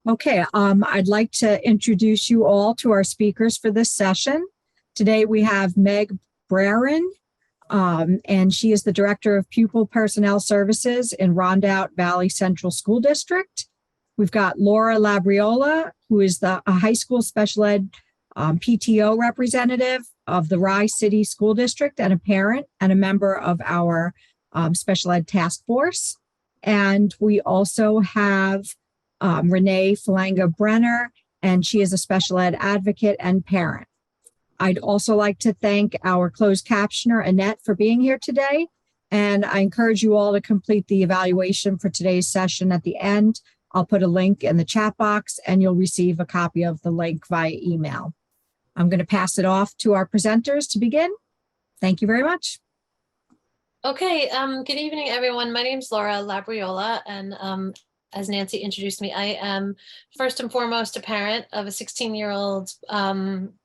Okay, I'd like to introduce you all to our speakers for this session. Today we have Meg Brarin, and she is the Director of Pupil Personnel Services in Rondout Valley Central School District. We've got Laura Labriola, who is a high school special ed PTO representative of the Rye City School District and a parent and a member of our special ed task force. And we also have Renee Falanga Brenner, and she is a special ed advocate and parent. I'd also like to thank our closed captioner, Annette, for being here today. And I encourage you all to complete the evaluation for today's session at the end. I'll put a link in the chat box and you'll receive a copy of the link via email. I'm going to pass it off to our presenters to begin. Thank you very much. Okay, good evening, everyone. My name is Laura Labriola, and as Nancy introduced me, I am first and foremost a parent of a 16-year-old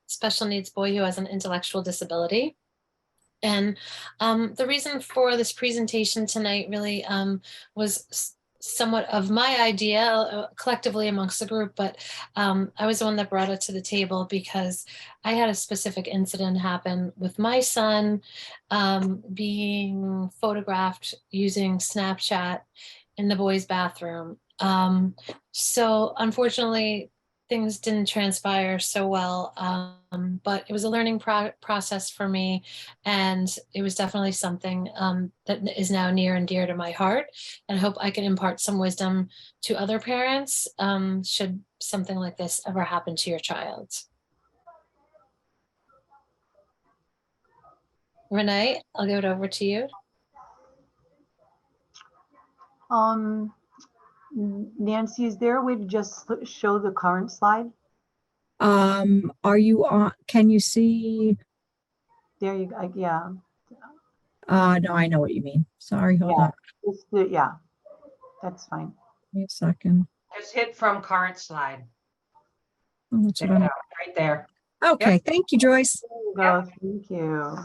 special needs boy who has an intellectual disability. And the reason for this presentation tonight really was somewhat of my idea collectively amongst the group, but I was the one that brought it to the table because I had a specific incident happen with my son being photographed using Snapchat in the boys' bathroom. So unfortunately, things didn't transpire so well, but it was a learning process for me, and it was definitely something that is now near and dear to my heart, and I hope I can impart some wisdom to other parents should something like this ever happen to your child. Renee, I'll give it over to you. Nancy, is there a way to just show the current slide? Are you on? Can you see? There you go. Yeah. No, I know what you mean. Sorry, hold on. Yeah, that's fine. Give me a second. Just hit from current slide. Oh, that's what I'm... Right there. Okay, Yep. Thank you, Joyce. There you go. Thank you.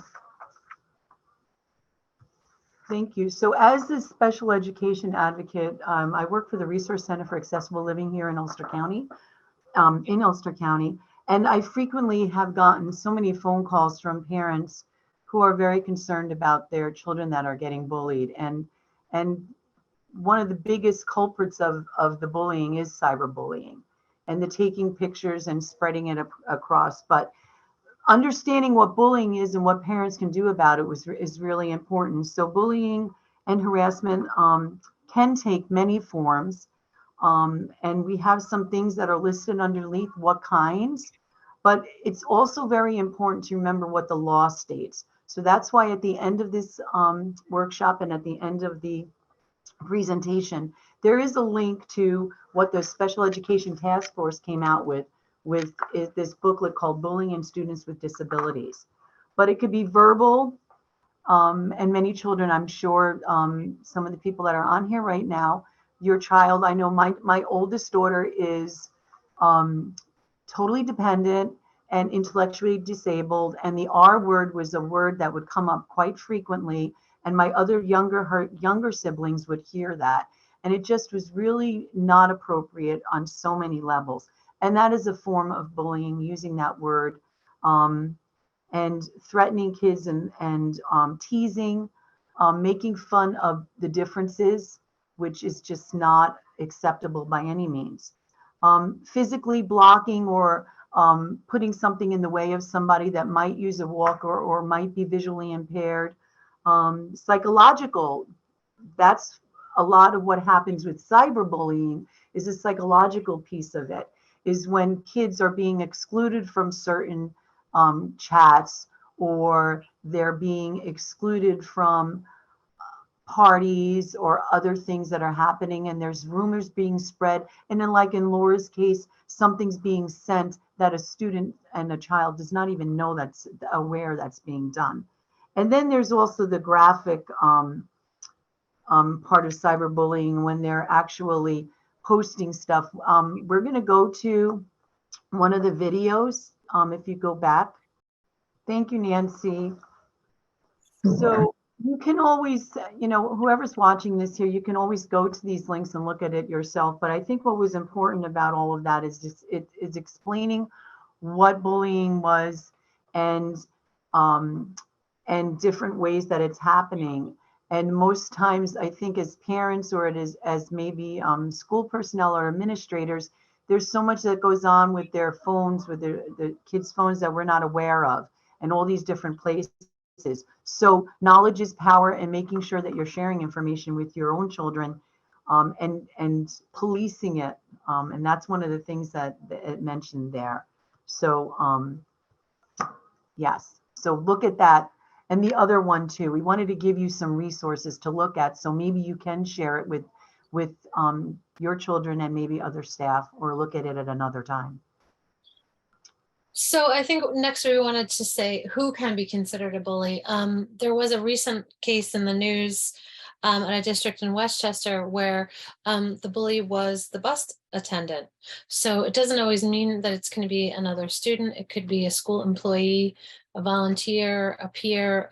Thank you. So as a special education advocate, I work for the Resource Center for Accessible Living here in Ulster County, and I frequently have gotten so many phone calls from parents who are very concerned about their children that are getting bullied. And one of the biggest culprits of the bullying is cyberbullying and the taking pictures and spreading it across. But understanding what bullying is and what parents can do about it is really important. So bullying and harassment can take many forms. And we have some things that are listed underneath what kinds, but it's also very important to remember what the law states. So that's why at the end of this workshop and at the end of the presentation, there is a link to what the Special Education Task Force came out with this booklet called Bullying in Students with Disabilities. But it could be verbal, and many children, I'm sure some of the people that are on here right now, your child, I know my oldest daughter is totally dependent and intellectually disabled, and the R word was a word that would come up quite frequently, and my other younger siblings would hear that, and it just was really not appropriate on so many levels. And that is a form of bullying, using that word, and threatening kids and teasing, making fun of the differences, which is just not acceptable by any means. Physically blocking or putting something in the way of somebody that might use a walker or might be visually impaired. Psychological, that's a lot of what happens with cyberbullying, is a psychological piece of it, is when kids are being excluded from certain chats, or they're being excluded from parties or other things that are happening, and there's rumors being spread. And then, like in Laura's case, something's being sent that a student and a child does not even know, that's aware that's being done. And then there's also the graphic part of cyberbullying, when they're actually posting stuff. We're going to go to one of the videos. If you go back. Thank you, Nancy. So You can always, whoever's watching this here, you can always go to these links and look at it yourself. But I think what was important about all of that is just it is explaining what bullying was and um, and different ways that it's happening. And most times, I think as parents or it is as maybe school personnel or administrators, there's so much that goes on with their phones, with the kids' phones that we're not aware of, and all these different places. So knowledge is power, and making sure that you're sharing information with your own children, and policing it. And that's one of the things that it mentioned there. So yes, so look at that. And the other one too, we wanted to give you some resources to look at, so maybe you can share it with your children and maybe other staff, or look at it at another time. So I think next we wanted to say who can be considered a bully. There was a recent case in the news at a district in Westchester where the bully was the bus attendant. So it doesn't always mean that it's going to be another student. It could be a school employee, a volunteer, a peer.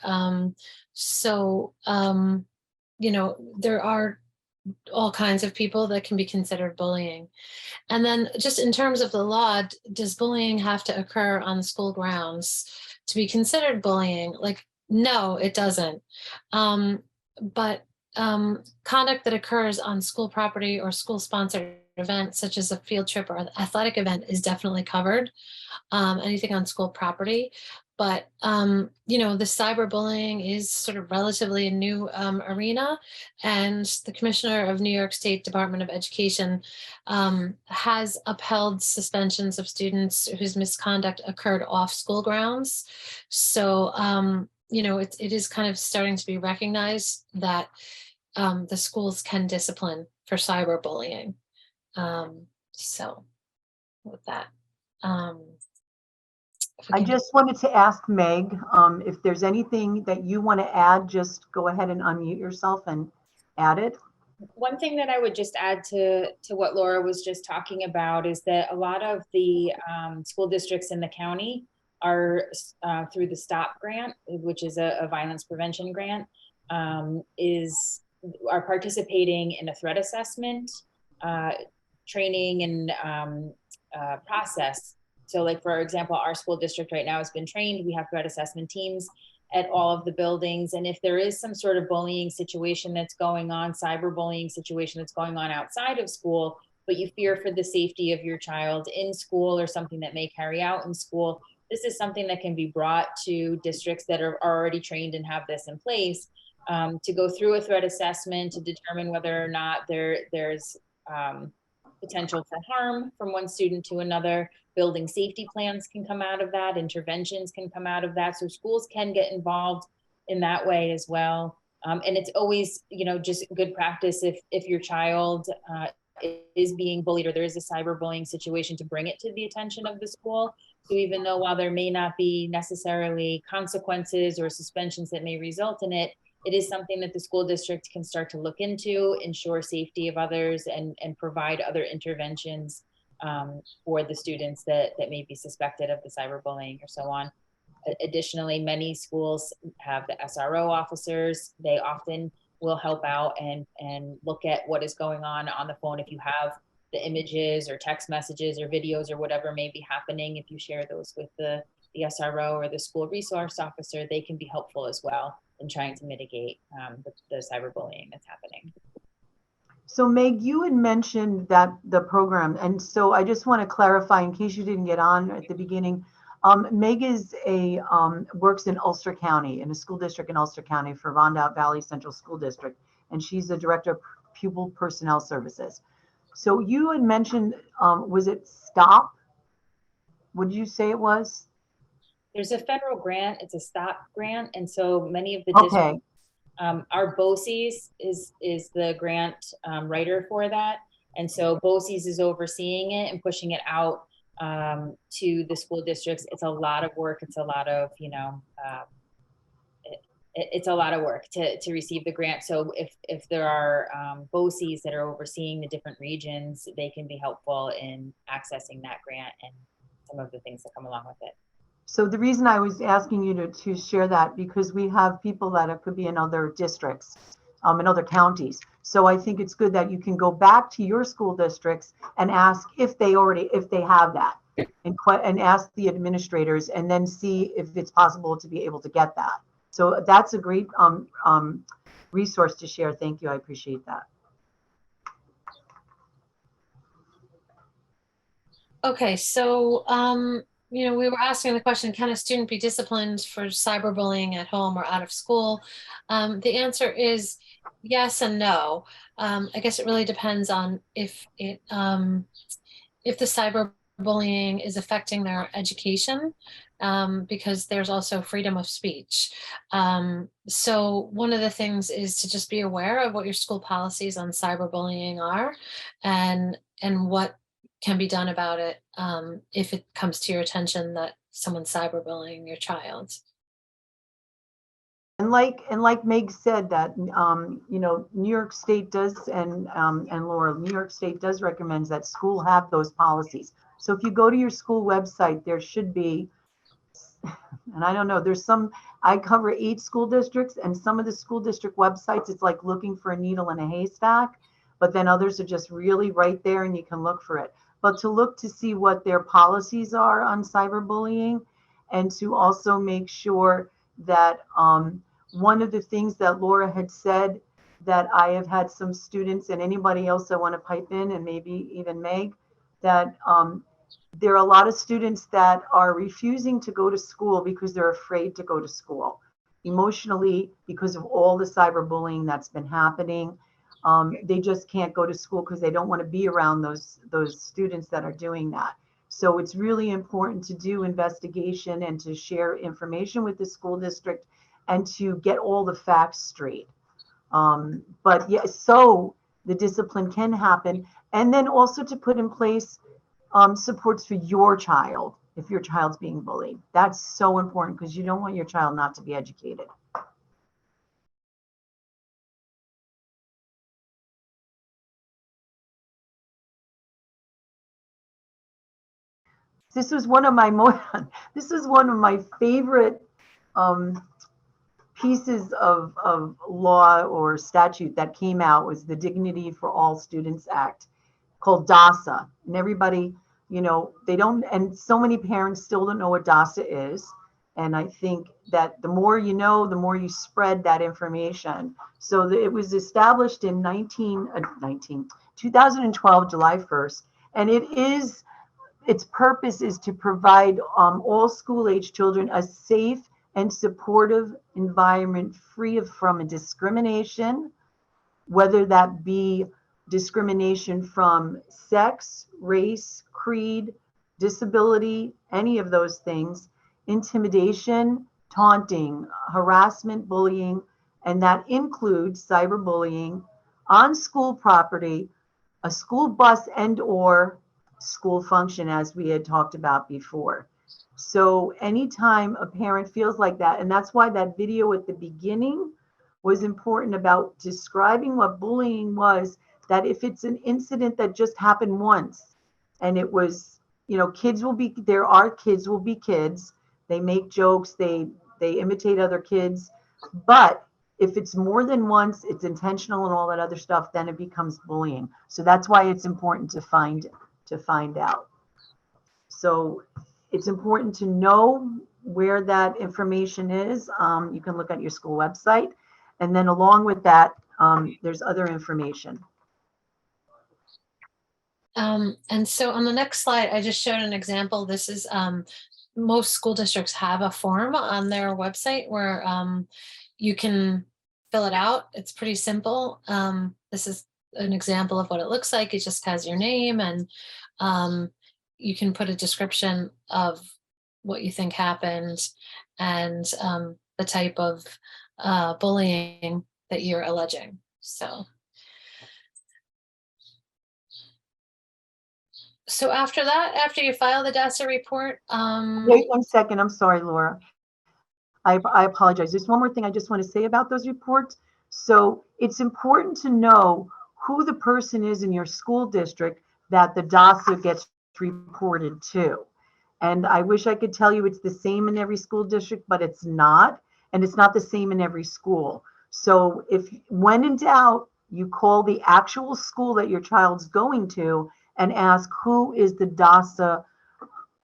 There are all kinds of people that can be considered bullying. And then just in terms of the law, does bullying have to occur on school grounds to be considered bullying? Like, no, it doesn't. But conduct that occurs on school property or school sponsored events, such as a field trip or an athletic event, is definitely covered. Anything on school property. But, the cyberbullying is sort of relatively a new arena. And the commissioner of New York State Department of Education has upheld suspensions of students whose misconduct occurred off school grounds. So, it is kind of starting to be recognized that the schools can discipline for cyberbullying. So with that, I just wanted to ask Meg, if there's anything that you want to add, just go ahead and unmute yourself and add it. One thing that I would just add to what Laura was just talking about is that a lot of the school districts in the county are through the STOP grant, which is a violence prevention grant, are participating in a threat assessment training and process. So like, for example, our school district right now has been trained. We have threat assessment teams at all of the buildings. And if there is some sort of bullying situation that's going on, cyberbullying situation that's going on outside of school, but you fear for the safety of your child in school or something that may carry out in school, this is something that can be brought to districts that are already trained and have this in place, to go through a threat assessment to determine whether or not there's potential for harm from one student to another. Building safety plans can come out of that. Interventions can come out of that. So schools can get involved in that way as well. And it's always, just good practice if your child is being bullied or there is a cyberbullying situation, to bring it to the attention of the school. So even though while there may not be necessarily consequences or suspensions that may result in it, it is something that the school district can start to look into, ensure safety of others, and provide other interventions for the students that may be suspected of the cyberbullying or so on. Additionally, many schools have the SRO officers. They often will help out and look at what is going on the phone. If you have the images or text messages or videos or whatever may be happening, if you share those with the SRO or the school resource officer, they can be helpful as well in trying to mitigate the cyberbullying that's happening. So Meg, you had mentioned that the program, and so I just want to clarify in case you didn't get on at the beginning. Meg is works in Ulster County, in a school district in Ulster County for Rondout Valley Central School District, and she's the director of pupil personnel services. So you had mentioned, was it STOP? What did you say it was? There's a federal grant. It's a STOP grant, and so many of the Okay. Our BOCES is the grant writer for that, and so BOCES is overseeing it and pushing it out to the school districts. It's a lot of work. It's a lot of it's a lot of work to receive the grant. So if there are BOCES that are overseeing the different regions, they can be helpful in accessing that grant and some of the things that come along with it. So the reason I was asking you to share that, because we have people that could be in other districts, in other counties. So I think it's good that you can go back to your school districts and ask if they have that, and ask the administrators, and then see if it's possible to be able to get that. So that's a great resource to share. Thank you. I appreciate that. Okay, so we were asking the question, can a student be disciplined for cyberbullying at home or out of school? The answer is yes and no. I guess it really depends on if the cyberbullying is affecting their education, because there's also freedom of speech. So one of the things is to just be aware of what your school policies on cyberbullying are, and what can be done about it if it comes to your attention that someone's cyberbullying your child. And like Meg said, that New York State does, and Laura, New York State does recommends that school have those policies. So if you go to your school website, there should be, and I don't know, I cover 8 school districts, and some of the school district websites, it's like looking for a needle in a haystack, but then others are just really right there and you can look for it. But to look to see what their policies are on cyberbullying, and to also make sure that one of the things that Laura had said, that I have had some students, and anybody else that want to pipe in, and maybe even Meg, that there are a lot of students that are refusing to go to school because they're afraid to go to school emotionally, because of all the cyberbullying that's been happening. They just can't go to school because they don't want to be around those students that are doing that. So it's really important to do investigation and to share information with the school district and to get all the facts straight. But yeah, so the discipline can happen, and then also to put in place supports for your child if your child's being bullied. That's so important, because you don't want your child not to be educated. This was one of my favorite pieces of law or statute that came out, was the Dignity for All Students Act, called DASA. And everybody, they don't, and so many parents still don't know what DASA is. And I think that the more you know, the more you spread that information. So it was established in 2012, July 1st. And its purpose is to provide all school-age children a safe and supportive environment free from discrimination, whether that be discrimination from sex, race, creed, disability, any of those things, intimidation, taunting, harassment, bullying, and that includes cyberbullying on school property, a school bus and/or school function, as we had talked about before. So anytime a parent feels like that, and that's why that video at the beginning was important about describing what bullying was, that if it's an incident that just happened once, and it was, kids will be kids. They make jokes, they imitate other kids. But if it's more than once, it's intentional and all that other stuff, then it becomes bullying. So that's why it's important to find out. So it's important to know where that information is. You can look at your school website, and then along with that, there's other information. And so on the next slide, I just showed an example. This is most school districts have a form on their website where you can fill it out. It's pretty simple. This is an example of what it looks like. It just has your name, and you can put a description of what you think happened, and the type of bullying that you're alleging. So after that, after you file the DASA report, Wait 1 second. I'm sorry, Laura. I apologize. There's one more thing I just want to say about those reports. So it's important to know who the person is in your school district that the DASA gets reported to. And I wish I could tell you it's the same in every school district, but it's not. And it's not the same in every school. So when in doubt, you call the actual school that your child's going to and ask who is the DASA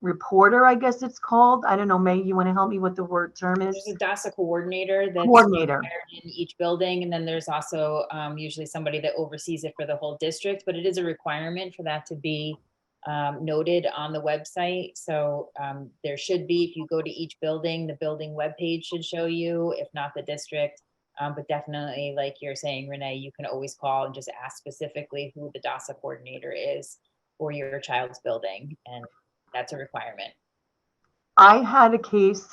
reporter, I guess it's called. I don't know, May, you want to help me what the word term is? There's a DASA coordinator that's Coordinator. hired in each building, and then there's also usually somebody that oversees it for the whole district, but it is a requirement for that to be noted on the website. So there should be, if you go to each building, the building webpage should show you, if not the district. But definitely, like you're saying, Renee, you can always call and just ask specifically who the DASA coordinator is for your child's building, and that's a requirement. I had a case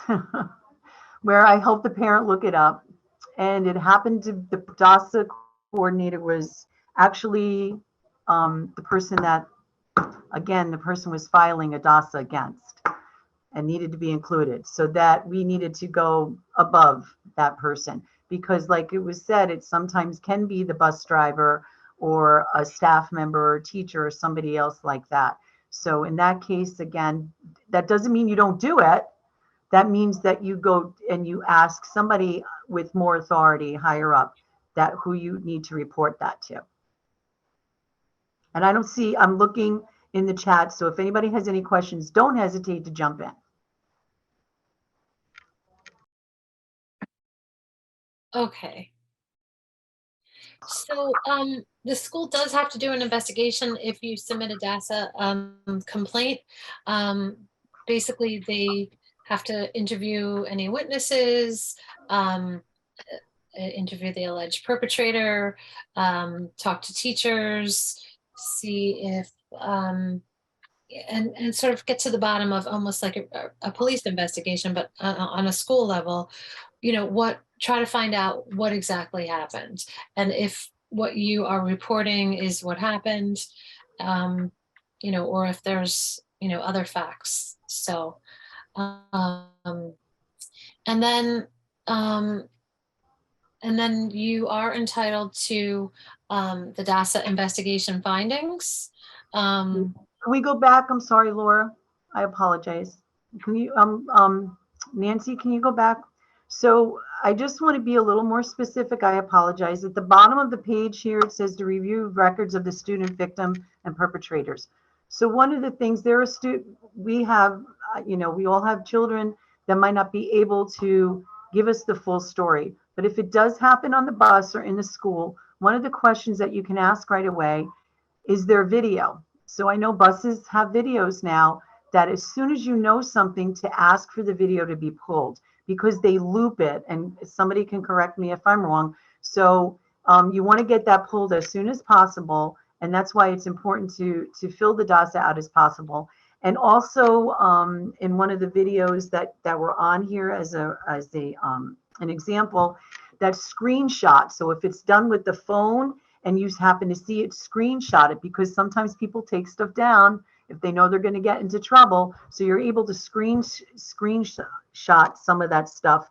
where I helped the parent look it up, and it happened to the DASA coordinator was actually the person that, again, the person was filing a DASA against and needed to be included, so that we needed to go above that person, because like it was said, it sometimes can be the bus driver or a staff member or teacher or somebody else like that. So in that case, again, that doesn't mean you don't do it. That means that you go and you ask somebody with more authority higher up that who you need to report that to. And I don't see, I'm looking in the chat, so if anybody has any questions, don't hesitate to jump in. Okay. So the school does have to do an investigation if you submit a DASA complaint. Basically, they have to interview any witnesses, interview the alleged perpetrator, talk to teachers, see if and sort of get to the bottom of almost like a police investigation, but on a school level, try to find out what exactly happened. And if what you are reporting is what happened, or if there's, other facts. So, and then you are entitled to the DASA investigation findings. Can we go back? I'm sorry, Laura. I apologize. Can you, Nancy, can you go back? So I just want to be a little more specific. I apologize. At the bottom of the page here, it says to review records of the student, victim, and perpetrators. So one of the things, we have, we all have children that might not be able to give us the full story. But if it does happen on the bus or in the school, one of the questions that you can ask right away is there video? So I know buses have videos now that as soon as you know something, to ask for the video to be pulled, because they loop it, and somebody can correct me if I'm wrong. So you want to get that pulled as soon as possible, and that's why it's important to fill the DASA out as possible. And also in one of the videos that were on here as an example, that screenshot. So if it's done with the phone and you happen to see it, screenshot it, because sometimes people take stuff down if they know they're going to get into trouble. So you're able to screenshot some of that stuff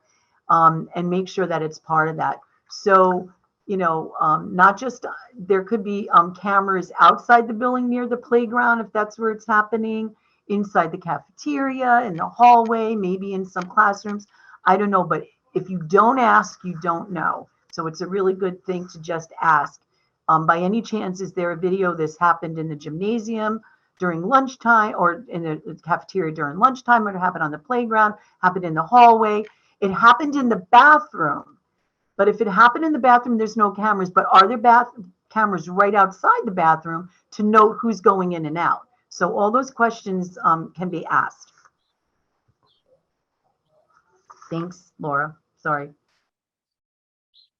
and make sure that it's part of that. So, not just, there could be cameras outside the building near the playground, if that's where it's happening, inside the cafeteria, in the hallway, maybe in some classrooms. I don't know, but if you don't ask, you don't know. So it's a really good thing to just ask. By any chance, is there a video this happened in the gymnasium during lunchtime, or in the cafeteria during lunchtime, or it happened on the playground, happened in the hallway? It happened in the bathroom. But if it happened in the bathroom, there's no cameras. But are there cameras right outside the bathroom to note who's going in and out? So all those questions can be asked. Thanks, Laura. Sorry.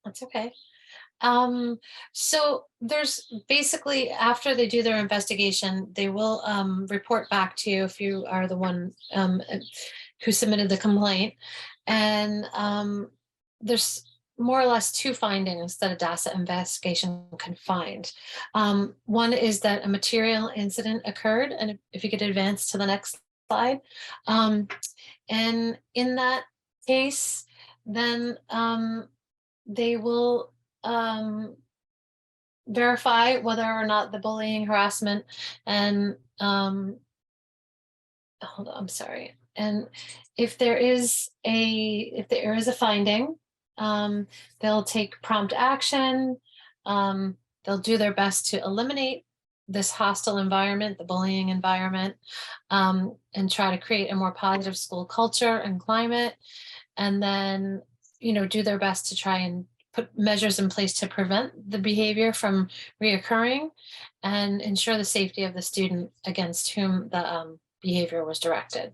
That's okay. So there's basically, after they do their investigation, they will report back to you if you are the one who submitted the complaint. And there's more or less two findings that a DASA investigation can find. One is that a material incident occurred, and if you could advance to the next slide. And in that case, then they will verify whether or not the bullying, harassment, and hold on, I'm sorry. And if there is a finding, they'll take prompt action. They'll do their best to eliminate this hostile environment, the bullying environment, and try to create a more positive school culture and climate. And then, do their best to try and put measures in place to prevent the behavior from reoccurring and ensure the safety of the student against whom the behavior was directed.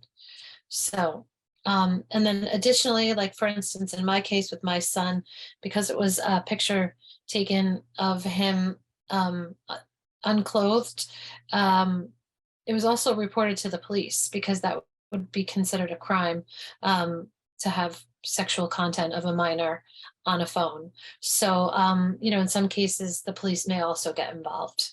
So, and then additionally, like for instance, in my case with my son, because it was a picture taken of him unclothed, it was also reported to the police because that would be considered a crime to have sexual content of a minor on a phone. So, in some cases, the police may also get involved.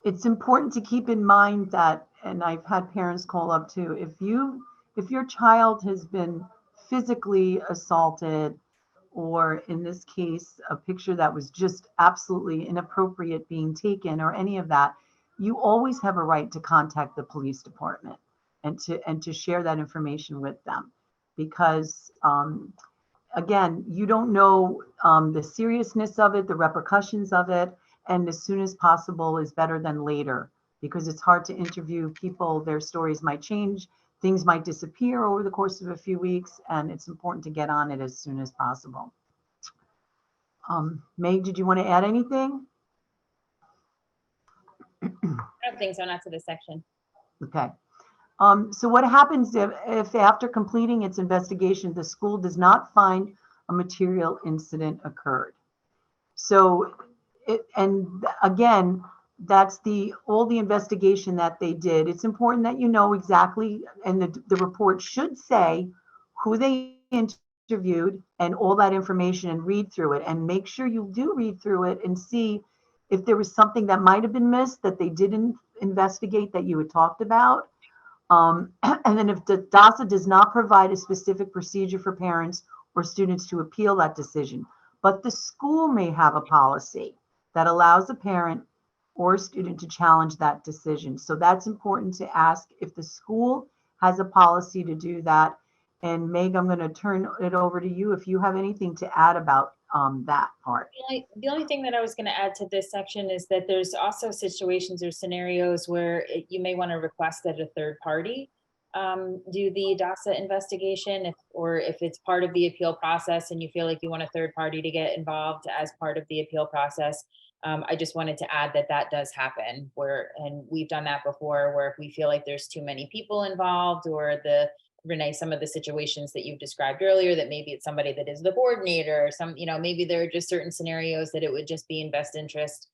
It's important to keep in mind that, and I've had parents call up too, if your child has been physically assaulted, or in this case, a picture that was just absolutely inappropriate being taken or any of that, you always have a right to contact the police department and to share that information with them. Because again, you don't know the seriousness of it, the repercussions of it, and as soon as possible is better than later, because it's hard to interview people. Their stories might change, things might disappear over the course of a few weeks, and it's important to get on it as soon as possible. Meg, did you want to add anything? I don't think so, not to this section. Okay. So what happens if after completing its investigation, the school does not find a material incident occurred? So, and again, that's all the investigation that they did. It's important that you know exactly, and the report should say who they interviewed and all that information, and read through it, and make sure you do read through it and see if there was something that might have been missed that they didn't investigate that you had talked about. And then if the DASA does not provide a specific procedure for parents or students to appeal that decision, but the school may have a policy that allows a parent or a student to challenge that decision. So that's important to ask if the school has a policy to do that. And Meg, I'm going to turn it over to you if you have anything to add about that part. The only thing that I was going to add to this section is that there's also situations or scenarios where you may want to request that a third party do the DASA investigation, if it's part of the appeal process and you feel like you want a third party to get involved as part of the appeal process. I just wanted to add that does happen, and we've done that before, where if we feel like there's too many people involved, or Renee, some of the situations that you've described earlier, that maybe it's somebody that is the coordinator, or maybe there are just certain scenarios that it would just be in best interest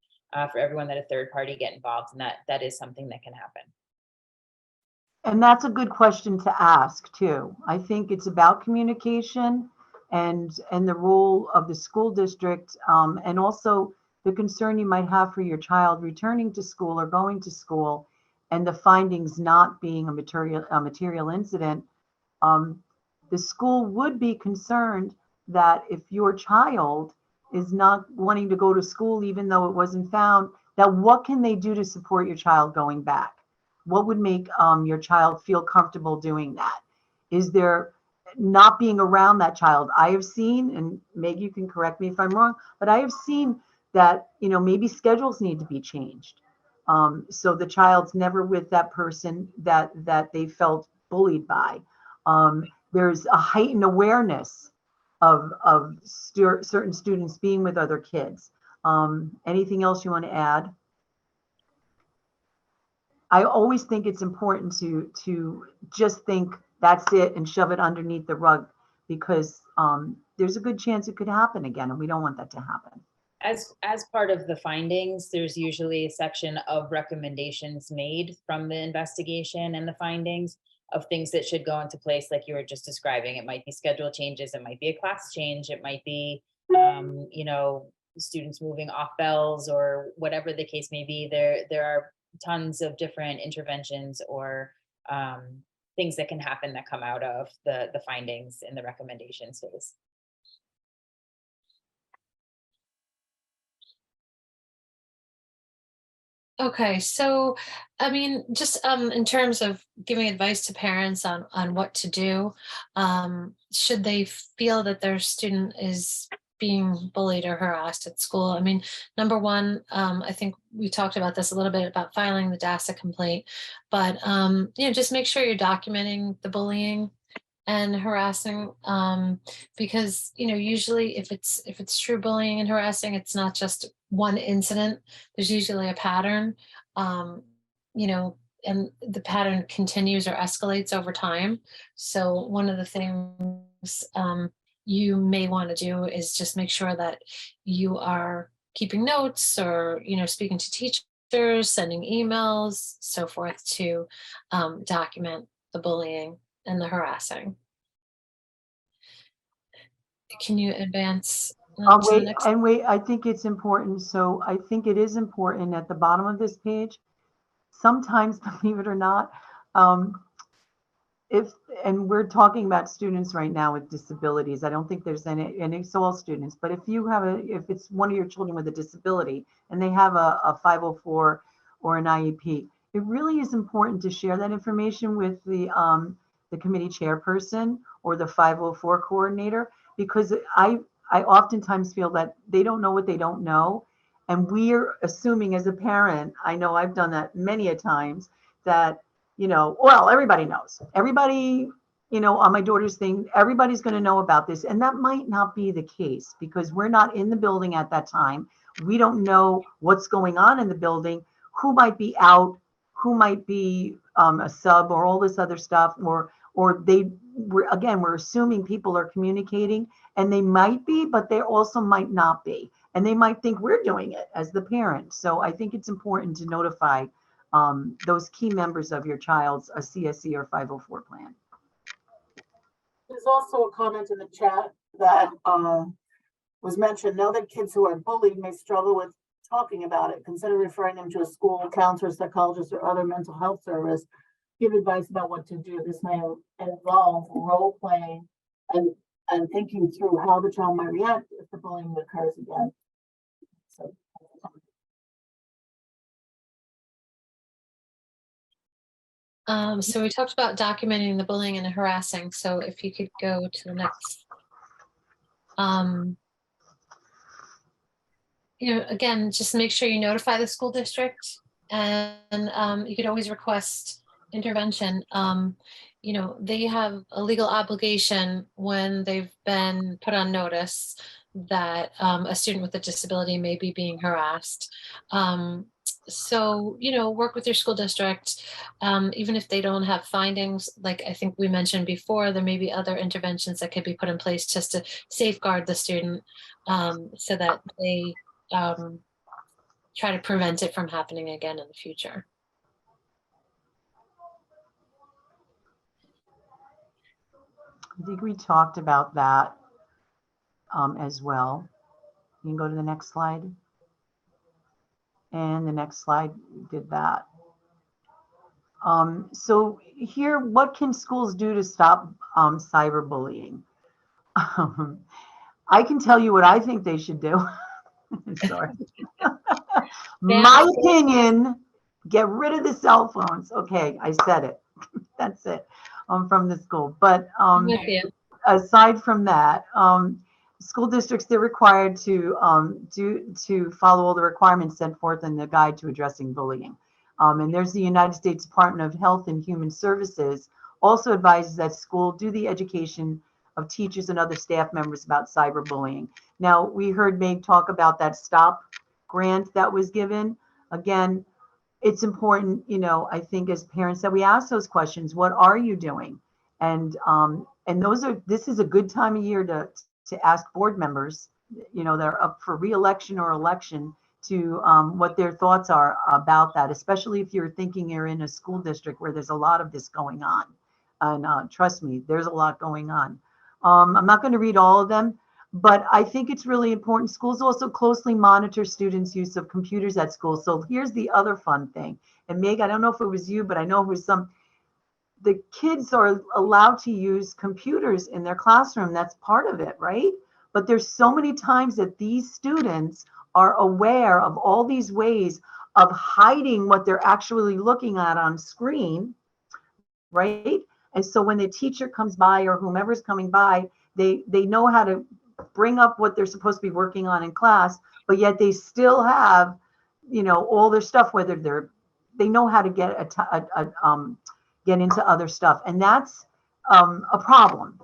for everyone that a third party get involved, and that is something that can happen. And that's a good question to ask too. I think it's about communication and the role of the school district, and also the concern you might have for your child returning to school or going to school, and the findings not being a material incident. The school would be concerned that if your child is not wanting to go to school, even though it wasn't found, that what can they do to support your child going back? What would make your child feel comfortable doing that? Is there not being around that child? I have seen, and Meg, you can correct me if I'm wrong, but I have seen that, maybe schedules need to be changed. So the child's never with that person that they felt bullied by. There's a heightened awareness of certain students being with other kids. Anything else you want to add? I always think it's important to just think that's it and shove it underneath the rug, because there's a good chance it could happen again, and we don't want that to happen. As part of the findings, there's usually a section of recommendations made from the investigation and the findings of things that should go into place, like you were just describing. It might be schedule changes, it might be a class change, it might be students moving off bells, or whatever the case may be. There are tons of different interventions or things that can happen that come out of the findings in the recommendations phase. Okay, so I mean, just in terms of giving advice to parents on what to do, should they feel that their student is being bullied or harassed at school? I mean, number one, I think we talked about this a little bit about filing the DASA complaint, but just make sure you're documenting the bullying and harassing, because usually if it's true bullying and harassing, it's not just one incident. There's usually a pattern, um, you know and the pattern continues or escalates over time. So one of the things you may want to do is just make sure that you are keeping notes, or speaking to teachers, sending emails, so forth, to document the bullying and the harassing. Can you advance to the Wait, next? and wait, I think it's important. So I think it is important at the bottom of this page. Sometimes, believe it or not, um, if, and we're talking about students right now with disabilities. I don't think there's any, and it's all students, but if it's one of your children with a disability and they have a 504 or an IEP, it really is important to share that information with the committee chairperson or the 504 coordinator, because I oftentimes feel that they don't know what they don't know. And we're assuming as a parent, I know I've done that many a times, that well, everybody knows. Everybody, on my daughter's thing, everybody's going to know about this. And that might not be the case because we're not in the building at that time. We don't know what's going on in the building, who might be out, who might be a sub or all this other stuff, or we're assuming people are communicating, and they might be, but they also might not be. And they might think we're doing it as the parent. So I think it's important to notify those key members of your child's CSE or 504 plan. There's also a comment in the chat that was mentioned. Know that kids who are bullied may struggle with talking about it. Consider referring them to a school counselor, psychologist, or other mental health service. Give advice about what to do. This may involve role playing and thinking through how the child might react if the bullying occurs again. So. So we talked about documenting the bullying and the harassing. So if you could go to the next. Again, just make sure you notify the school district, and you could always request intervention. They have a legal obligation when they've been put on notice that a student with a disability may be being harassed. So, work with your school district, even if they don't have findings. Like I think we mentioned before, there may be other interventions that could be put in place just to safeguard the student, so that they try to prevent it from happening again in the future. I think we talked about that as well. You can go to the next slide. And the next slide, we did that. So here, what can schools do to stop cyberbullying? I can tell you what I think they should do. Sorry. My opinion, get rid of the cell phones. Okay, I said it. That's it. From the school. But aside from that, school districts, they're required to follow all the requirements set forth in the Guide to Addressing Bullying. And there's the United States Department of Health and Human Services also advises that school do the education of teachers and other staff members about cyberbullying. Now, we heard Meg talk about that STOP grant that was given. Again, it's important, I think as parents that we ask those questions. What are you doing? And this is a good time of year to ask board members, that are up for re-election or election, to what their thoughts are about that, especially if you're thinking you're in a school district where there's a lot of this going on. And trust me, there's a lot going on. I'm not going to read all of them, but I think it's really important. Schools also closely monitor students' use of computers at school. So here's the other fun thing. And Meg, I don't know if it was you, but I know it was the kids are allowed to use computers in their classroom. That's part of it, right? But there's so many times that these students are aware of all these ways of hiding what they're actually looking at on screen, right? And so when the teacher comes by or whomever's coming by, they know how to bring up what they're supposed to be working on in class, but yet they still have, all their stuff, whether they know how to get get into other stuff. And that's a problem.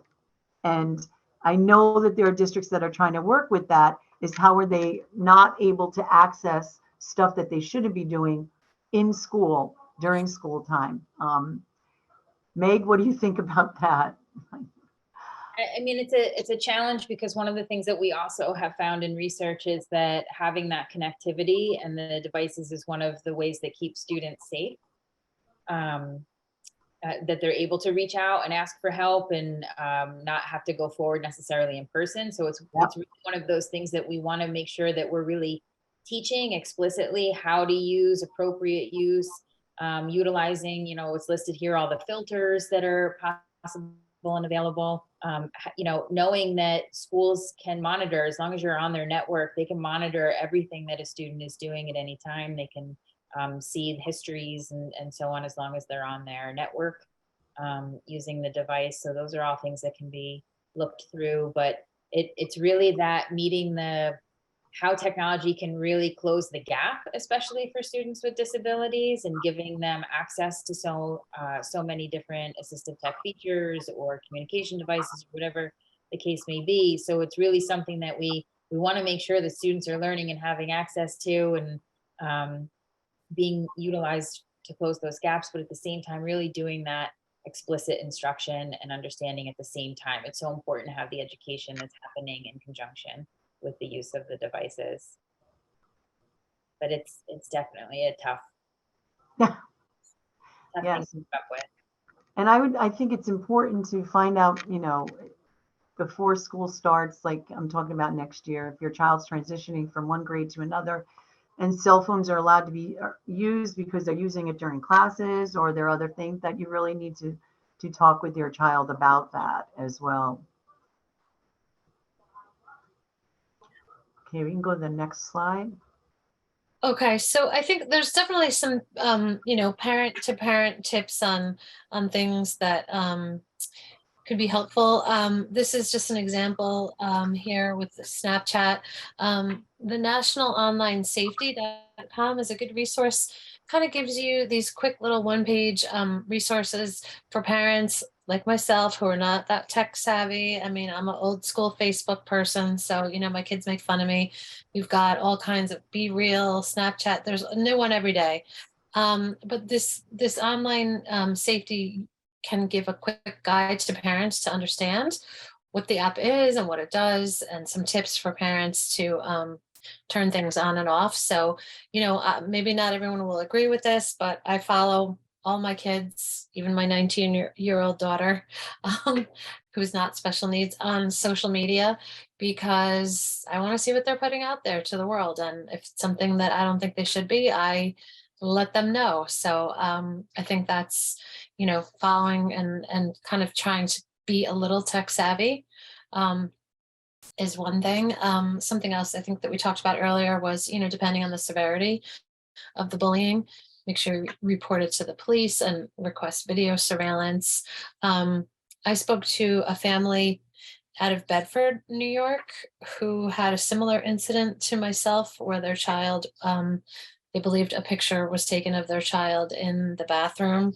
And I know that there are districts that are trying to work with that. Is how are they not able to access stuff that they shouldn't be doing in school during school time? Meg, what do you think about that? I mean, it's a challenge because one of the things that we also have found in research is that having that connectivity and the devices is one of the ways that keep students safe. That they're able to reach out and ask for help and not have to go forward necessarily in person. So it's really one of those things that we want to make sure that we're really teaching explicitly how to use appropriate use, utilizing, it's listed here, all the filters that are possible and available, knowing that schools can monitor, as long as you're on their network, they can monitor everything that a student is doing at any time. They can see histories and so on, as long as they're on their network using the device. So those are all things that can be looked through, but it's really that meeting how technology can really close the gap, especially for students with disabilities, and giving them access to so many different assistive tech features or communication devices, whatever the case may be. So it's really something that we want to make sure that students are learning and having access to, and being utilized to close those gaps, but at the same time, really doing that explicit instruction and understanding at the same time. It's so important to have the education that's happening in conjunction with the use of the devices. But it's definitely a tough thing to keep up with. And I think it's important to find out, before school starts, like I'm talking about next year, if your child's transitioning from one grade to another, and cell phones are allowed to be used because they're using it during classes, or there are other things that you really need to talk with your child about that as well. Okay, we can go to the next slide. Okay, so I think there's definitely some, parent to parent tips on things that could be helpful. This is just an example here with the Snapchat. The National Online Safety.com is a good resource. Kind of gives you these quick little one-page resources for parents like myself who are not that tech savvy. I mean, I'm an old school Facebook person, so my kids make fun of me. You've got all kinds of Be Real, Snapchat. There's a new one every day. But this online safety can give a quick guide to parents to understand what the app is and what it does, and some tips for parents to turn things on and off. So, maybe not everyone will agree with this, but I follow all my kids, even my 19-year-old daughter, who's not special needs, on social media, because I want to see what they're putting out there to the world. And if it's something that I don't think they should be, I let them know. So I think that's, following and kind of trying to be a little tech savvy is one thing. Something else I think that we talked about earlier was, depending on the severity of the bullying, make sure you report it to the police and request video surveillance. I spoke to a family out of Bedford, New York, who had a similar incident to myself, where their child, they believed a picture was taken of their child in the bathroom,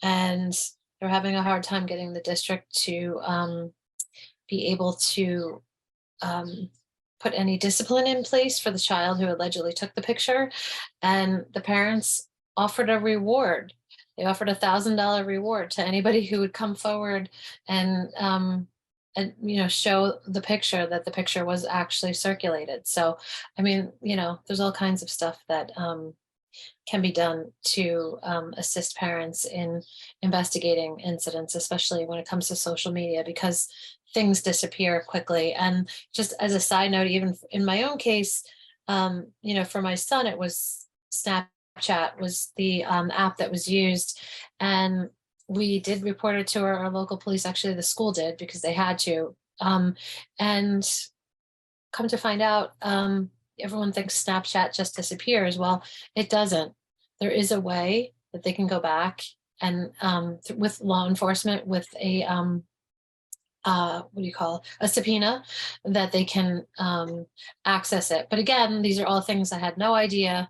and they're having a hard time getting the district to be able to put any discipline in place for the child who allegedly took the picture. And the parents offered a reward. They offered $1,000 reward to anybody who would come forward and show the picture, that the picture was actually circulated. So, I mean, there's all kinds of stuff that can be done to assist parents in investigating incidents, especially when it comes to social media, because things disappear quickly. And just as a side note, even in my own case, for my son, it was Snapchat was the app that was used. And we did report it to our local police. Actually, the school did, because they had to. And come to find out, everyone thinks Snapchat just disappears. Well, it doesn't. There is a way that they can go back and with law enforcement, with a what do you call it? A subpoena, that they can access it. But again, these are all things I had no idea.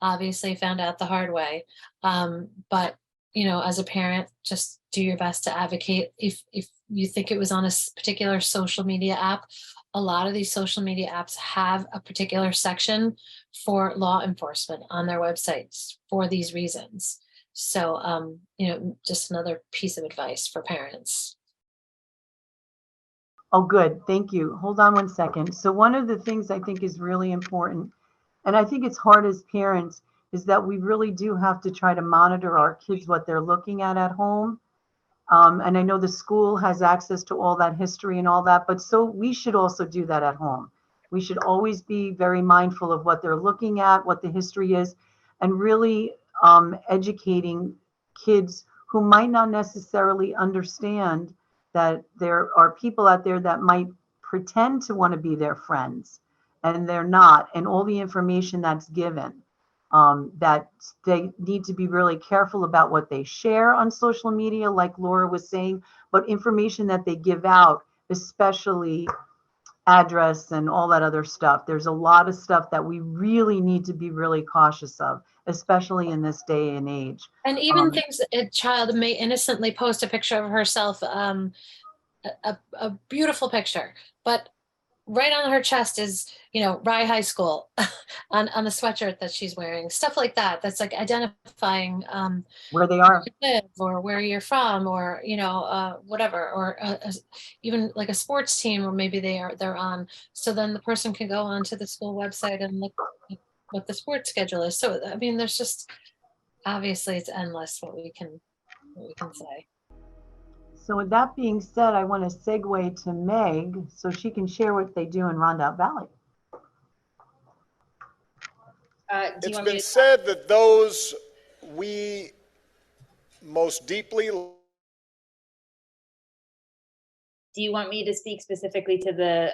Obviously, found out the hard way. But you know, as a parent, just do your best to advocate. If you think it was on a particular social media app, a lot of these social media apps have a particular section for law enforcement on their websites for these reasons. So, you know, just another piece of advice for parents. Oh, good. Thank you. Hold on one second. So one of the things I think is really important, and I think it's hard as parents, is that we really do have to try to monitor our kids, what they're looking at home. And I know the school has access to all that history and all that, but so we should also do that at home. We should always be very mindful of what they're looking at, what the history is, and really educating kids who might not necessarily understand that there are people out there that might pretend to want to be their friends and they're not, and all the information that's given. That they need to be really careful about what they share on social media, like Laura was saying, but information that they give out, especially address and all that other stuff. There's a lot of stuff that we really need to be really cautious of, especially in this day and age. And even things that a child may innocently post a picture of herself, a beautiful picture, but right on her chest is, you know, Rye High School on the sweatshirt that she's wearing, stuff like that. That's like identifying Where they are. where you live or where you're from, or you know, whatever, or even like a sports team, or maybe they're on. So then the person can go onto the school website and look at what the sports schedule is. So I mean, there's just obviously it's endless what we can say. So with that being said, I want to segue to Meg so she can share what they do in Rondout Valley. It's been said that those we most deeply. Do you want me to speak specifically to the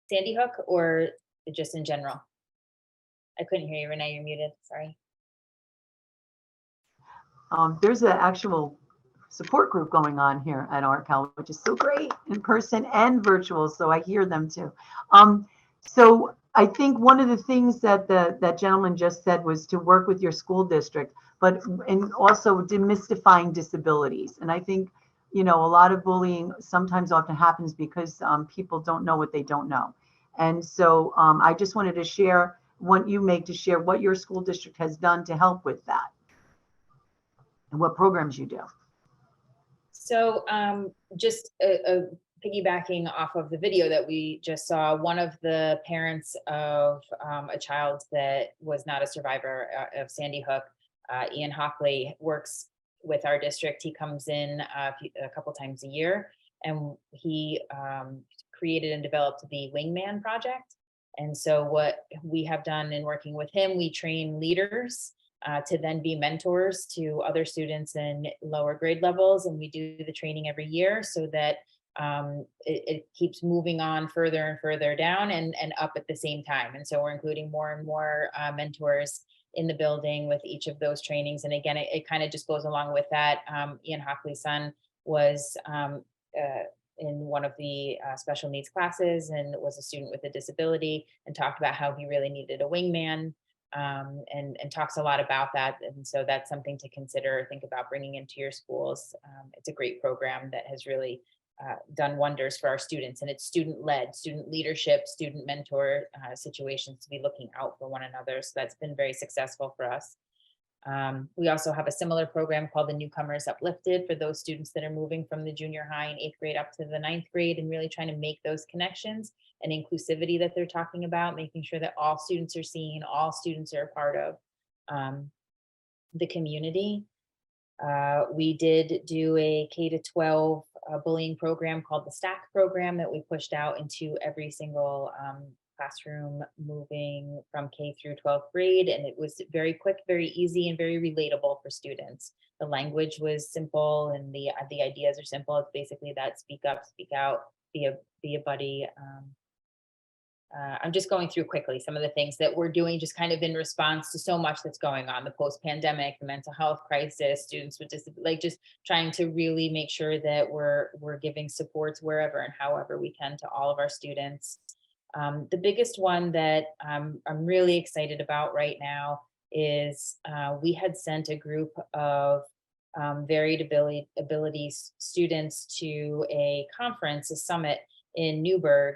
Sandy Hook or just in general? I couldn't hear you, Renee, you're muted, sorry. There's an actual support group going on here at ArtCal, which is so great, in person and virtual, so I hear them too. So I think one of the things that that gentleman just said was to work with your school district, and also demystifying disabilities. And I think, you know, a lot of bullying sometimes often happens because people don't know what they don't know. And so I just wanted to share, want you, Meg, to share what your school district has done to help with that and what programs you do. So just piggybacking off of the video that we just saw, one of the parents of a child that was not a survivor of Sandy Hook, Ian Hockley, works with our district. He comes in a couple times a year, and he created and developed the Wingman Project. And so what we have done in working with him, we train leaders to then be mentors to other students in lower grade levels. And we do the training every year so that it keeps moving on further and further down and up at the same time. And so we're including more and more mentors in the building with each of those trainings. And again, it kind of just goes along with that. Ian Hockley's son was in one of the special needs classes and was a student with a disability, and talked about how he really needed a wingman. And talks a lot about that. And so that's something to consider, think about bringing into your schools. It's a great program that has really done wonders for our students, and it's student-led, student leadership, student mentor situations to be looking out for one another. So that's been very successful for us. We also have a similar program called the Newcomers Uplifted for those students that are moving from the junior high and 8th grade up to the 9th grade, and really trying to make those connections and inclusivity that they're talking about, making sure that all students are seen, all students are a part of the community. We did do a K-12 bullying program called the STACK program that we pushed out into every single classroom moving from K through 12th grade. And it was very quick, very easy, and very relatable for students. The language was simple and the ideas are simple. It's basically that: speak up, speak out, be a buddy, I'm just going through quickly some of the things that we're doing just kind of in response to so much that's going on, the post-pandemic, the mental health crisis, students with disabilities, like just trying to really make sure that we're giving supports wherever and however we can to all of our students. The biggest one that I'm really excited about right now is we had sent a group of varied abilities students to a conference, a summit in Newburgh,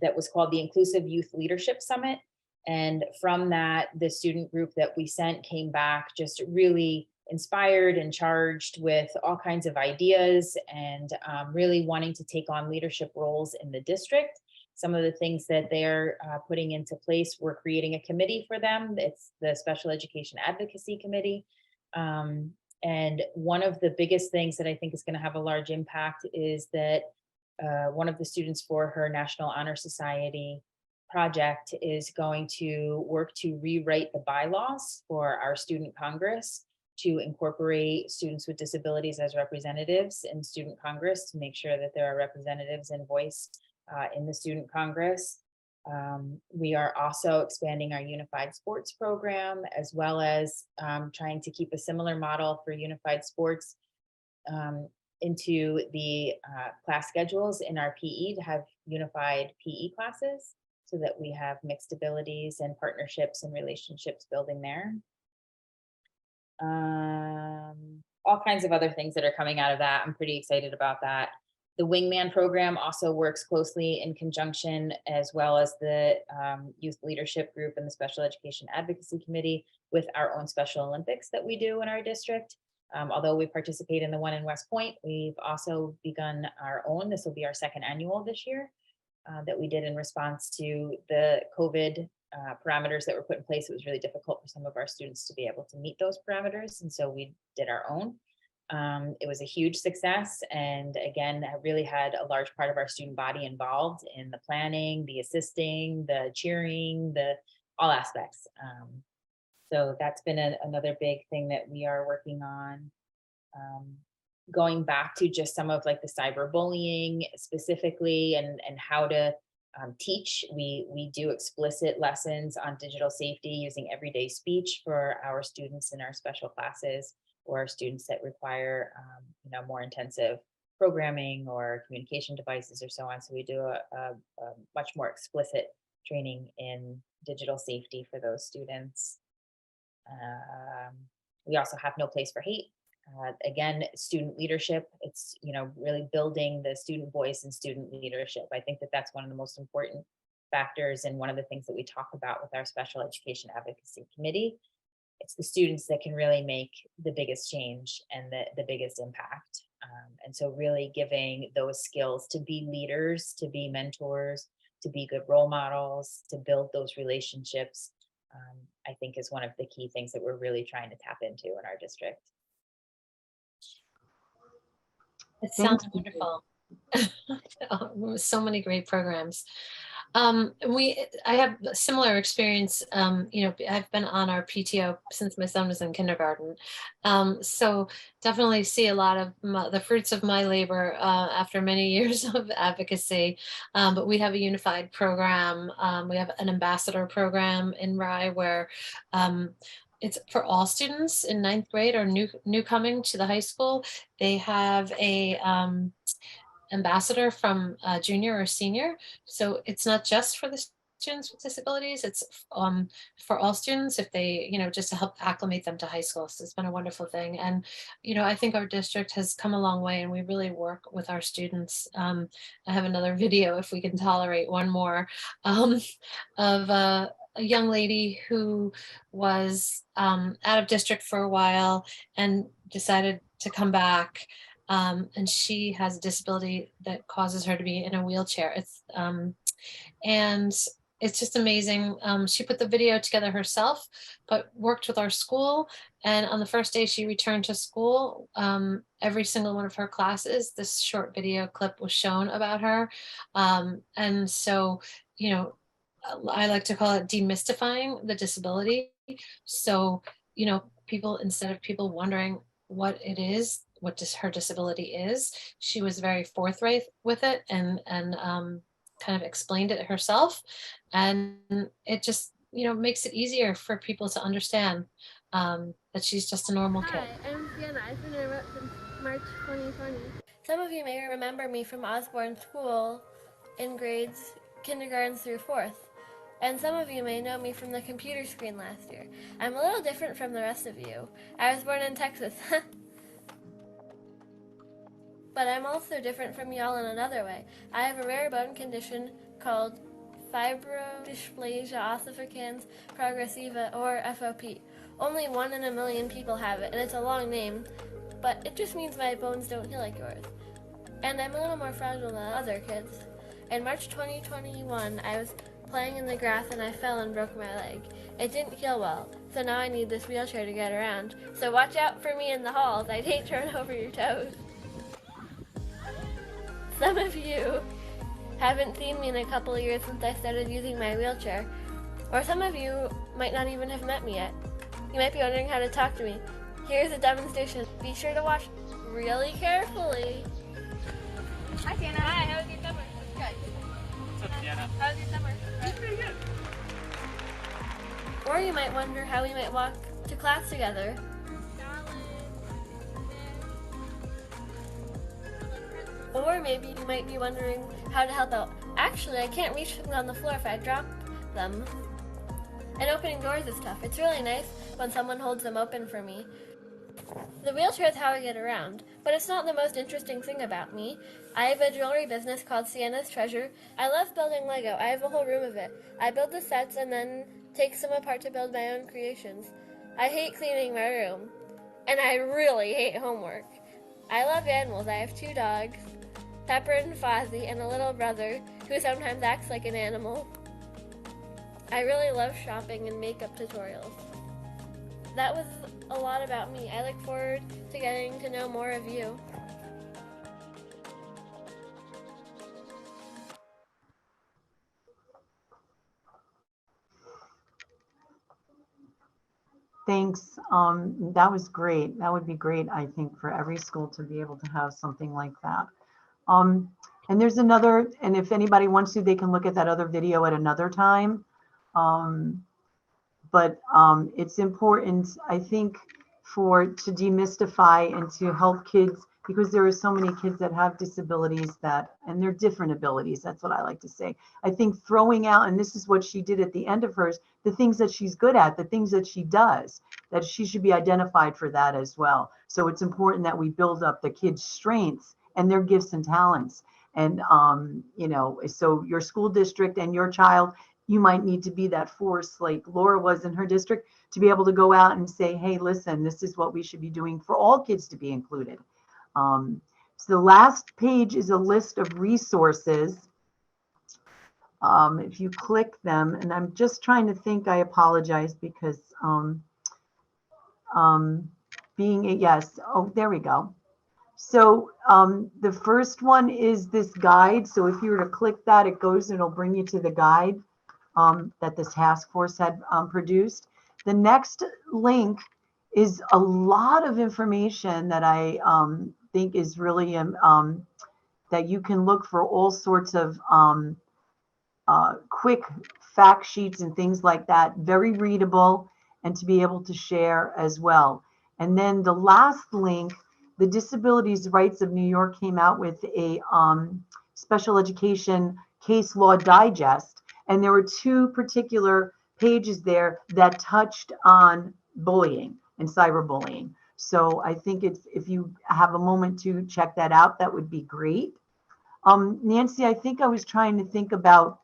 that was called the Inclusive Youth Leadership Summit. And from that, the student group that we sent came back just really inspired and charged with all kinds of ideas and really wanting to take on leadership roles in the district. Some of the things that they're putting into place, we're creating a committee for them. It's the Special Education Advocacy Committee. And one of the biggest things that I think is going to have a large impact is that one of the students for her National Honor Society project is going to work to rewrite the bylaws for our student Congress to incorporate students with disabilities as representatives in student Congress, to make sure that there are representatives and voice in the student Congress. We are also expanding our unified sports program, as well as trying to keep a similar model for unified sports into the class schedules in our PE, to have unified PE classes so that we have mixed abilities and partnerships and relationships building there. All kinds of other things that are coming out of that. I'm pretty excited about that. The Wingman program also works closely in conjunction, as well as the Youth Leadership Group and the Special Education Advocacy Committee, with our own Special Olympics that we do in our district. Although we participate in the one in West Point, we've also begun our own. This will be our second annual this year that we did in response to the COVID parameters that were put in place. It was really difficult for some of our students to be able to meet those parameters, and so we did our own. It was a huge success, and again, really had a large part of our student body involved in the planning, the assisting, the cheering, all aspects. So that's been another big thing that we are working on. Going back to just some of like the cyberbullying specifically, and how to teach. We do explicit lessons on digital safety using everyday speech for our students in our special classes, or students that require more intensive programming or communication devices or so on. So we do a much more explicit training in digital safety for those students. We also have No Place for Hate. Again, student leadership. It's really building the student voice and student leadership. I think that that's one of the most important factors, and one of the things that we talk about with our Special Education Advocacy Committee. It's the students that can really make the biggest change and the biggest impact. And so really giving those skills to be leaders, to be mentors, to be good role models, to build those relationships, I think is one of the key things that we're really trying to tap into in our district. It sounds wonderful. So many great programs. I have a similar experience. I've been on our PTO since my son was in kindergarten. So definitely see a lot of the fruits of my labor after many years of advocacy. But we have a unified program. We have an ambassador program in Rye where it's for all students in 9th grade or new coming to the high school. They have a ambassador from junior or senior. So it's not just for the students with disabilities, it's for all students, if they, just to help acclimate them to high school. So it's been a wonderful thing. And, I think our district has come a long way, and we really work with our students. I have another video, if we can tolerate one more, of a young lady who was out of district for a while and decided to come back. And she has a disability that causes her to be in a wheelchair. And it's just amazing. She put the video together herself, but worked with our school. And on the first day she returned to school, every single one of her classes, this short video clip was shown about her. And so, I like to call it demystifying the disability. So, people, instead of people wondering what it is, what her disability is, she was very forthright with it, and kind of explained it herself, and it just, you know, makes it easier for people to understand that she's just a normal kid. Hi, I'm Sienna. I've been a rep since March 2020. Some of you may remember me from Osborne School in grades kindergarten through 4th. And some of you may know me from the computer screen last year. I'm a little different from the rest of you. I was born in Texas. But I'm also different from y'all in another way. I have a rare bone condition called fibrodysplasia ossificans progressiva, or FOP. Only 1 in a million people have it, and it's a long name, but it just means my bones don't heal like yours. And I'm a little more fragile than other kids. In March 2021, I was playing in the grass and I fell and broke my leg. It didn't heal well, so now I need this wheelchair to get around. So watch out for me in the halls. I'd hate to run over your toes. Some of you haven't seen me in a couple of years since I started using my wheelchair. Or some of you might not even have met me yet. You might be wondering how to talk to me. Here's a demonstration. Be sure to watch really carefully. Hi, Sienna. Hi, how was your summer? Good. What's up, Sienna? How was your summer? It's pretty good. Or you might wonder how we might walk to class together. Or maybe you might be wondering how to help out. Actually, I can't reach things on the floor if I drop them. And opening doors is tough. It's really nice when someone holds them open for me. The wheelchair is how I get around, but it's not the most interesting thing about me. I have a jewelry business called Sienna's Treasure. I love building Lego. I have a whole room of it. I build the sets and then take some apart to build my own creations. I hate cleaning my room, and I really hate homework. I love animals. I have 2 dogs, Pepper and Fozzie, and a little brother who sometimes acts like an animal. I really love shopping and makeup tutorials. That was a lot about me. I look forward to getting to know more of you. Thanks. That was great. That would be great, I think, for every school to be able to have something like that. And there's another, and if anybody wants to, they can look at that other video at another time. But it's important, I think, to demystify and to help kids, because there are so many kids that have disabilities and they're different abilities. That's what I like to say. I think throwing out, and this is what she did at the end of hers, the things that she's good at, the things that she does, that she should be identified for that as well. So it's important that we build up the kids' strengths and their gifts and talents. And, you know, so your school district and your child, you might need to be that force like Laura was in her district, to be able to go out and say, hey, listen, this is what we should be doing for all kids to be included. So the last page is a list of resources. If you click them, and I'm just trying to think, I apologize because yes, oh, there we go. So the first one is this guide. So if you were to click that, it goes and it'll bring you to the guide that this task force had produced. The next link is a lot of information that I think is really that you can look for all sorts of quick fact sheets and things like that, very readable, and to be able to share as well. And then the last link, the Disabilities Rights of New York came out with a special education case law digest. And there were 2 particular pages there that touched on bullying and cyberbullying. So I think if you have a moment to check that out, that would be great. Nancy, I think I was trying to think about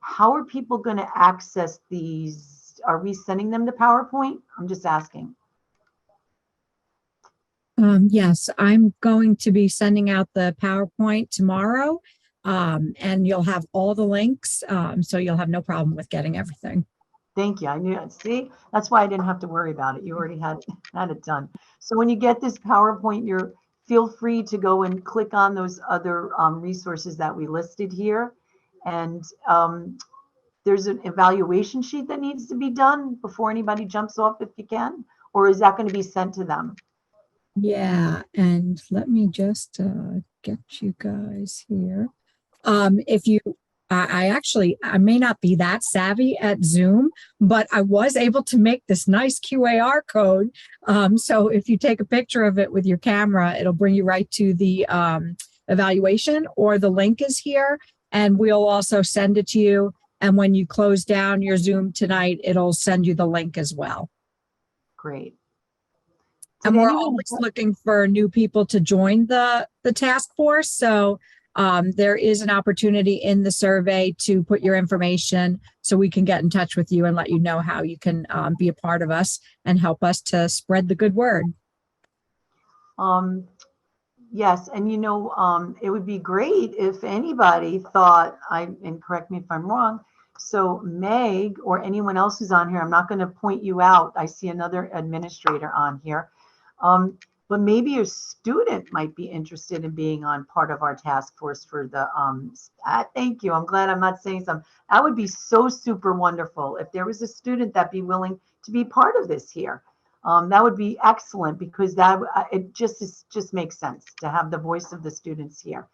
how are people going to access these? Are we sending them to PowerPoint? I'm just asking. Yes, I'm going to be sending out the PowerPoint tomorrow, and you'll have all the links, so you'll have no problem with getting everything. Thank you. I knew it. See, that's why I didn't have to worry about it. You already had it done. So when you get this PowerPoint, feel free to go and click on those other resources that we listed here. And there's an evaluation sheet that needs to be done before anybody jumps off, if you can, or is that going to be sent to them? Yeah, and let me just get you guys here. If you I may not be that savvy at Zoom, but I was able to make this nice QAR code. So if you take a picture of it with your camera, it'll bring you right to the evaluation, or the link is here, and we'll also send it to you. And when you close down your Zoom tonight, it'll send you the link as well. Great. And Did we're anyone- always looking for new people to join the task force. So there is an opportunity in the survey to put your information so we can get in touch with you and let you know how you can be a part of us and help us to spread the good word. Yes, and it would be great if anybody thought, and correct me if I'm wrong, so Meg or anyone else who's on here, I'm not going to point you out. I see another administrator on here. But maybe your student might be interested in being on part of our task force for the, thank you. I'm glad I'm not saying something. That would be so super wonderful if there was a student that'd be willing to be part of this here. That would be excellent, because it just makes sense to have the voice of the students here.